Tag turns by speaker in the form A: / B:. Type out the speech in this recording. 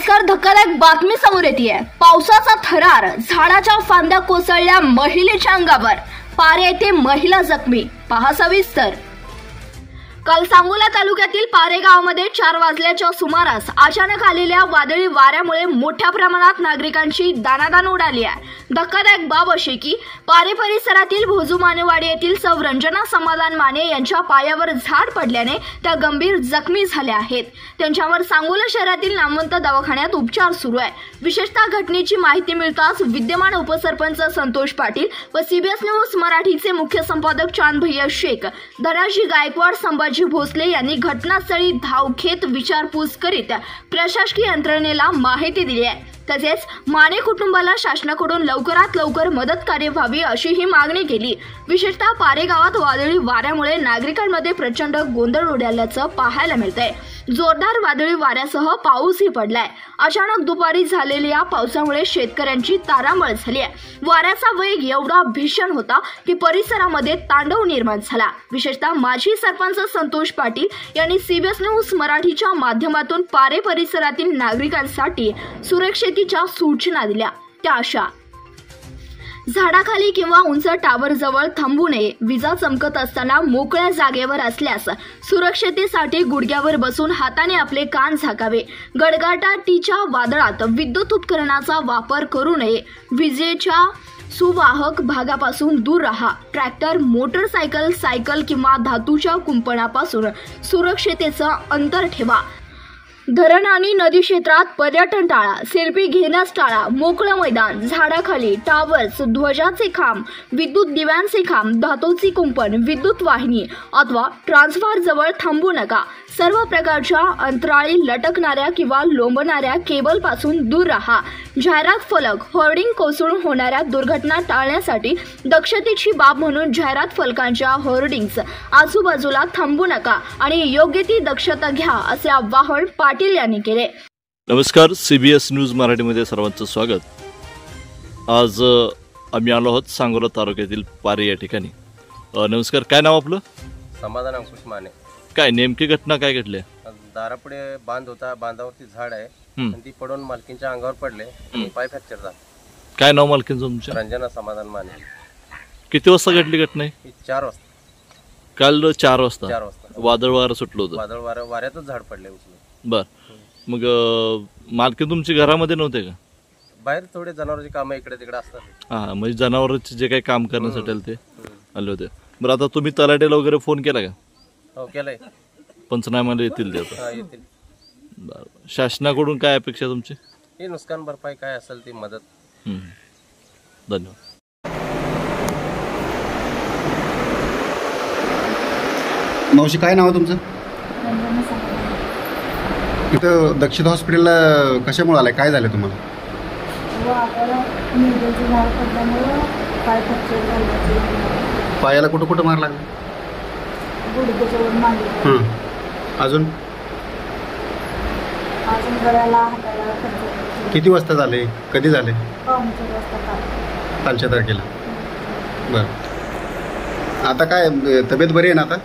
A: नमस्कार, धक्कादायक बातमी समोर येते। पावसाचा थरार, झाडाच्या फांद्या कोसळल्या महिलेच्या अंगावर, पारे येथे महिला जखमी। पहा सविस्तर। काल सांगोला तालुक्यातील पारे गावामध्ये 4 वाजल्याच्या सुमारास अचानक आलेल्या वादळी वाऱ्यामुळे मोठ्या प्रमाणात नागरिकांची दाणादाण उडाली आहे। धक्कादायक बाब अशी की पारे परिसरातील भोजू मानेवाडी येथील सौ रंजना समाधान माने यांच्या पायावर झाड पडल्याने त्या गंभीर जखमी झाल्या आहेत। त्यांच्यावर सांगोला शहरातील नामवंत दवाखान्यात उपचार सुरू आहे। विशेषतः घटनेची माहिती मिळताच विद्यमान उपसरपंच संतोष पाटील व सीबीएस न्यूज मराठीचे मुख्य संपादक चांद भैया शेख, धनाजी गायकवाड, संभाजी भोसले यांनी घटनास्थळी धाव घेत विचारपूस करीत प्रशासकीय यंत्रणेला माहिती दिली आहे। तसेच माने कुटुंबाला शासनाकडून लवकरात लवकर मदत कार्य व्हावी अशी ही मागणी केली। विशेषतः पारे गावात वादळी वाऱ्यामुळे नागरिकांमध्ये प्रचंड गोंधळ उडाल्याचं पाहायला मिळतंय। जोरदार वादळी वाऱ्यासह पाऊसही पडलाय। अचानक दुपारी झालेल्या पावसामुळे शेतकऱ्यांची तारांबळ झाली आहे। वाऱ्याचा वेग एवढा भीषण होता की परिसरामध्ये तांडव निर्माण झाला। विशेषतः माजी सरपंच संतोष पाटील यांनी सीबीएस न्यूज मराठीच्या माध्यमातून पारे परिसरातील नागरिकांसाठी सुरक्षेच्या सूचना दिल्या। त्या अशा: झाडाखाली किंवा उंच टावर जवळ थांबू नये। विजा चमकत असताना मोकळ्या जागेवर असल्यास सुरक्षिततेसाठी गुडघ्यावर बसून हाताने आपले कान झाकावे। गडगडाटीच्या वादळात विद्युत उपकरणाचा वापर करू नये। विजेच्या सुवाहक भागापासून दूर राहा। ट्रॅक्टर, मोटरसायकल, सायकल किंवा धातूच्या कुंपणापासून सुरक्षिततेचं अंतर ठेवा। धरण आणि नदी क्षेत्रात पर्यटन टाळा। सेल्फी घेण्यास टाळा। मोकळं मैदान, झाडाखाली, टावर्स, ध्वजाचे खांब, विद्युत दिव्यांचे खांब, धातूची कुंपण, विद्युत वाहिनी अथवा ट्रान्सफॉर्मर जवळ थांबू नका। सर्व प्रकारच्या अंतराळी लटकणाऱ्या किंवा लोंबणाऱ्या केबल पासून दूर राहा। जाहिरात फलक, होर्डिंग कोसळून होणाऱ्या दुर्घटना टाळण्यासाठी दक्षतेची बाब म्हणून जाहिरात फलकांच्या होर्डिंग्स आजूबाजूला थांबू नका आणि योग्य ती दक्षता घ्या, असे आवाहन पाटील यांनी केले।
B: नमस्कार, सीबीएस न्यूज मराठीमध्ये सर्वांचं स्वागत। आज आम्ही आलो आहोत सांगोला तालुक्यातील पारे या ठिकाणी। नमस्कार, काय नाव आपलं?
C: समाधान अंकुश माने।
B: काय नेमकी घटना काय घडली?
C: दारापुढे बांध होता, बांधावरती झाड आहे आणि ती पडून मालकींच्या अंगावर पडले आणि पाय फ्रॅक्चर झाला।
B: काय नाव मालकींचं तुमच्या?
C: रंजना समाधान माने।
B: किती वाजता घडली घटना?
C: 4 वाजता।
B: काल 4 वाजता?
C: 4 वाजता
B: वादळ वारं सुटलं होतं?
C: वादळ वाऱ्यातच झाड पडले उचलून।
B: बर, मग मालकीन तुमची घरामध्ये नव्हते का?
C: बाहेर थोडे जनावरांची कामं इकडे तिकडे असतात।
B: हा, म्हणजे जनावरांचे जे काही काम करण्यासाठी आले ते आले होते। बरं, आता तुम्ही तलाट्याला वगैरे फोन केला का?
C: हो, केलंय।
B: पंचनाम्याला येतील ते आता?
C: येतील।
B: बरं, शासनाकडून काय अपेक्षा तुमची?
C: ही नुकसान भरपाई काय असेल ती मदत।
B: धन्यवाद।
D: मावशी, काय नाव तुमचं? इथं दक्षिण हॉस्पिटलला कशामुळे आलाय? काय झालं तुम्हाला? पायाला कुठं कुठं मार लागला? अजून किती वाजता झाले? कधी झाले? कालच्या तारखेला। बरं, आता काय तब्येत बरी आहे ना आता?